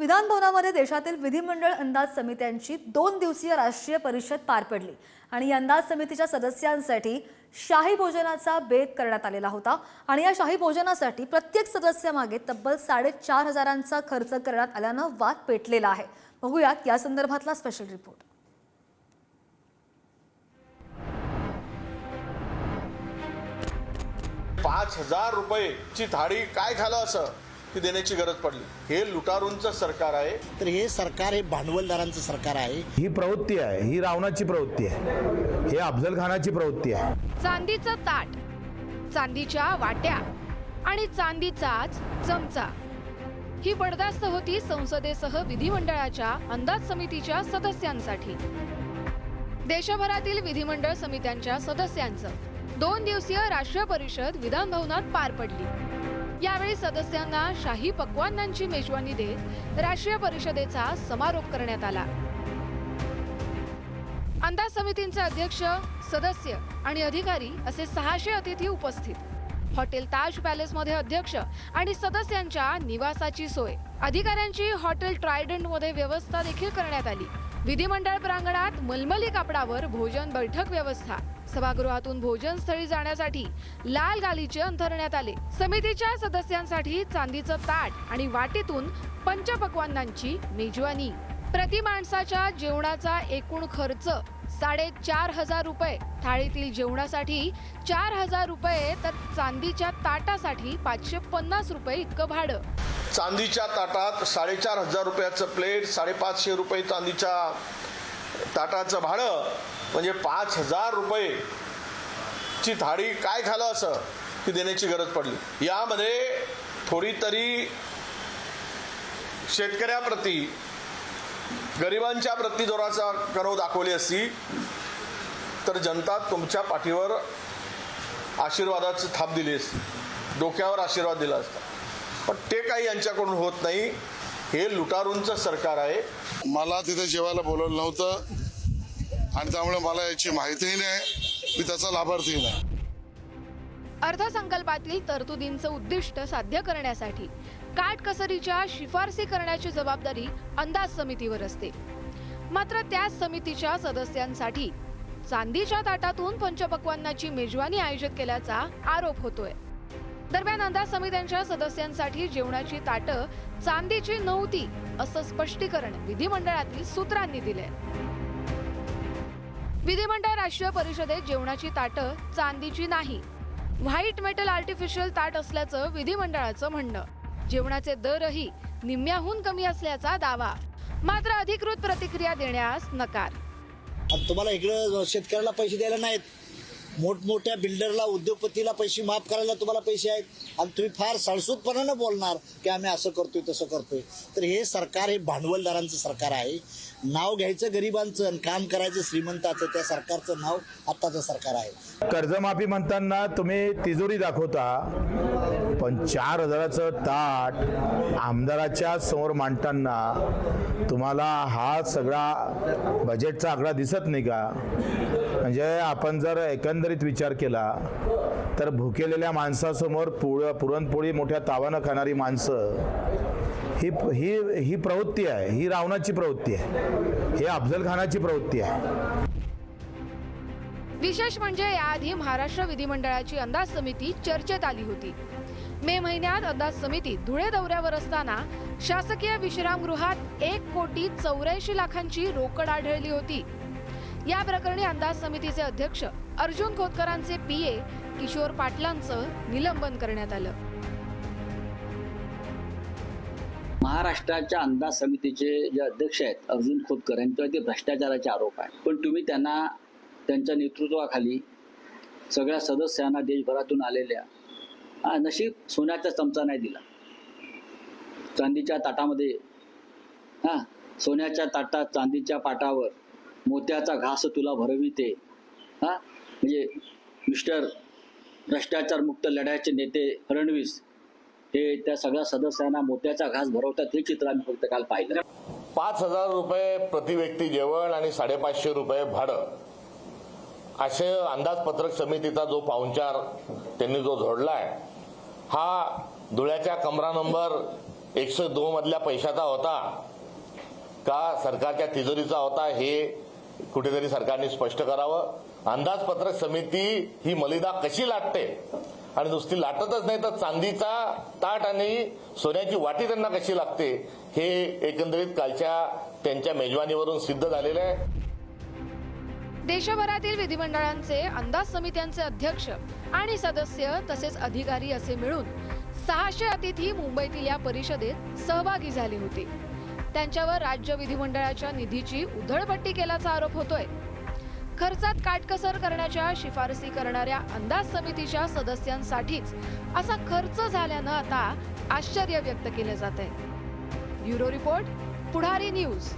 विधान भवनामध्ये देशातील विधिमंडळ अंदाज समित्यांची 2 दिवसीय राष्ट्रीय परिषद पार पडली आणि या अंदाज समितीच्या सदस्यांसाठी शाही भोजनाचा बेत करण्यात आलेला होता आणि या शाही भोजनासाठी प्रत्येक सदस्यामागे तब्बल 4,500चा खर्च करण्यात आल्यानं वाद पेटलेला आहे। बघूयात या संदर्भातला स्पेशल रिपोर्ट। ₹5,000ची थाळी काय झालं असं ती देण्याची गरज पडली। हे लुटारूंचं सरकार आहे। तर हे सरकार हे भांडवलदारांचं सरकार आहे। ही प्रवृत्ती आहे, ही रावणाची प्रवृत्ती आहे, हे अफजल खानाची प्रवृत्ती आहे। चांदीचं ताट, चांदीच्या वाट्या आणि चांदीचाच चमचा ही बडदास्त होती संसदेसह विधिमंडळाच्या अंदाज समितीच्या सदस्यांसाठी। देशभरातील विधिमंडळ समित्यांच्या सदस्यांचं 2 दिवसीय राष्ट्रीय परिषद विधान भवनात पार पडली। यावेळी सदस्यांना शाही पक्वान्नांची मेजवानी देत राष्ट्रीय परिषदेचा समारोप करण्यात आला। अंदाज समितींचे अध्यक्ष, सदस्य आणि अधिकारी असे 600 अतिथी उपस्थित। हॉटेल ताज पॅलेसमध्ये अध्यक्ष आणि सदस्यांच्या निवासाची सोय, अधिकाऱ्यांची हॉटेल ट्रायडंट मध्ये व्यवस्था देखील करण्यात आली। विधिमंडळ प्रांगणात मलमली कापडावर भोजन बैठक व्यवस्था, सभागृहातून भोजन स्थळी जाण्यासाठी लाल गालिचे अंथरण्यात आले। समितीच्या सदस्यांसाठी चांदीचं ताट आणि वाटीतून पंचपक्वान्नांची मेजवानी। प्रति माणसाच्या जेवणाचा एकूण खर्च ₹4,500। थाळीतील जेवणासाठी ₹4,000 तर चांदीच्या ताटासाठी ₹550 इतकं भाडं। चांदीच्या ताटात ₹4,500 प्लेट, ₹550 चांदीच्या ताटाचं भाडं, म्हणजे ₹5,000ची थाळी काय झालं असं ती देण्याची गरज पडली। यामध्ये थोडी तरी शेतकऱ्याप्रती, गरिबांच्या प्रती जोराचा कणव दाखवली असती तर जनता तुमच्या पाठीवर आशीर्वादाची थाप दिली असती, डोक्यावर आशीर्वाद दिला असता, पण ते काही यांच्याकडून होत नाही। हे लुटारूंचं सरकार आहे। मला तिथे जेवायला बोलवलं नव्हतं आणि त्यामुळे मला याची माहितीही नाही, मी त्याचा लाभार्थी नाही। अर्थसंकल्पातील तरतुदींचं उद्दिष्ट साध्य करण्यासाठी काटकसरीच्या शिफारसी करण्याची जबाबदारी अंदाज समितीवर असते। मात्र त्याच समितीच्या सदस्यांसाठी चांदीच्या ताटातून पंचपक्वान्नाची मेजवानी आयोजित केल्याचा आरोप होतोय। दरम्यान अंदाज समित्यांच्या सदस्यांसाठी जेवणाची ताटं चांदीची नव्हती असं स्पष्टीकरण विधिमंडळातील सूत्रांनी दिले। विधिमंडळ राष्ट्रीय परिषदेत जेवणाची ताटं चांदीची नाही, व्हाईट मेटल आर्टिफिशियल ताट असल्याचं विधिमंडळाचं म्हणणं। जेवणाचे दरही निम्म्याहून कमी असल्याचा दावा, मात्र अधिकृत प्रतिक्रिया देण्यास नकार। तुम्हाला इकडे शेतकऱ्याला पैसे द्यायला नाहीत, मोठमोठ्या बिल्डरला, उद्योगपतीला पैसे माफ करायला तुम्हाला पैसे आहेत आणि तुम्ही फार सळसूतपणानं बोलणार की आम्ही असं करतोय तसं करतोय। तर हे सरकार हे भांडवलदारांचं सरकार आहे। नाव घ्यायचं गरिबांचं आणि काम करायचं श्रीमंताचं, त्या सरकारचं नाव आत्ताचं सरकार आहे। कर्जमाफी म्हणताना तुम्ही तिजोरी दाखवता, पण 4,000चं ताट आमदाराच्या समोर मांडताना तुम्हाला हा सगळा बजेटचा आकडा दिसत नाही का? म्हणजे आपण जर एकंदरीत विचार केला तर भुकेलेल्या माणसासमोर पुरणपोळी मोठ्या तावानं खाणारी माणसं ही प्रवृत्ती आहे, ही रावणाची प्रवृत्ती आहे, हे अफजल खानाची प्रवृत्ती आहे। विशेष म्हणजे याआधी महाराष्ट्र विधिमंडळाची अंदाज समिती चर्चेत आली होती। मे महिन्यात अंदाज समिती धुळे दौऱ्यावर असताना शासकीय विश्रामगृहात 1,84,00,00,000ची रोकड आढळली होती। या प्रकरणी अंदाज समितीचे अध्यक्ष अर्जुन खोतकरांचे पीए किशोर पाटलांचं निलंबन करण्यात आलं। महाराष्ट्राच्या अंदाज समितीचे जे अध्यक्ष आहेत अर्जुन खोतकर यांच्यावरती भ्रष्टाचाराचे आरोप आहे, पण तुम्ही त्यांना त्यांच्या नेतृत्वाखाली सगळ्या सदस्यांना देशभरातून आलेल्या नशीब सोन्याचा चमचा नाही दिला। चांदीच्या ताटामध्ये सोन्याच्या ताटात चांदीच्या पाटावर मोत्याचा घास तुला भरविते, म्हणजे मिस्टर भ्रष्टाचार मुक्त लढ्याचे नेते फडणवीस हे त्या सगळ्या सदस्यांना मोत्याचा घास भरवतात, हे चित्र आम्ही फक्त काल पाहिलं। ₹5,000 प्रति व्यक्ती जेवण आणि ₹550 भाडं असे अंदाजपत्रक समितीचा जो पाहुणचार त्यांनी जो जोडलाय, हा धुळ्याच्या कमरा नंबर 102 मधल्या पैशाचा होता का सरकारच्या तिजोरीचा होता हे कुठेतरी सरकारने स्पष्ट करावं. अंदाजपत्रक समिती ही मलिदा कशी लाटते आणि नुसती लाटतच नाही तर चांदीचा ताट आणि सोन्याची वाटी त्यांना कशी लागते हे एकंदरीत कालच्या त्यांच्या मेजवानीवरून सिद्ध झालेलं आहे. देशभरातील विधिमंडळांचे अंदाज समित्यांचे अध्यक्ष आणि सदस्य तसेच अधिकारी असे मिळून 600 अतिथी मुंबईतील या परिषदेत सहभागी झाले होते. त्यांच्यावर राज्य विधिमंडळाच्या निधीची उधळपट्टी केल्याचा आरोप होतोय. खर्चात काटकसर करण्याच्या शिफारसी करणाऱ्या अंदाज समितीच्या सदस्यांसाठीच असा खर्च झाल्यानं आता आश्चर्य व्यक्त केले जात आहे. ब्युरो रिपोर्ट, पुढारी न्यूज.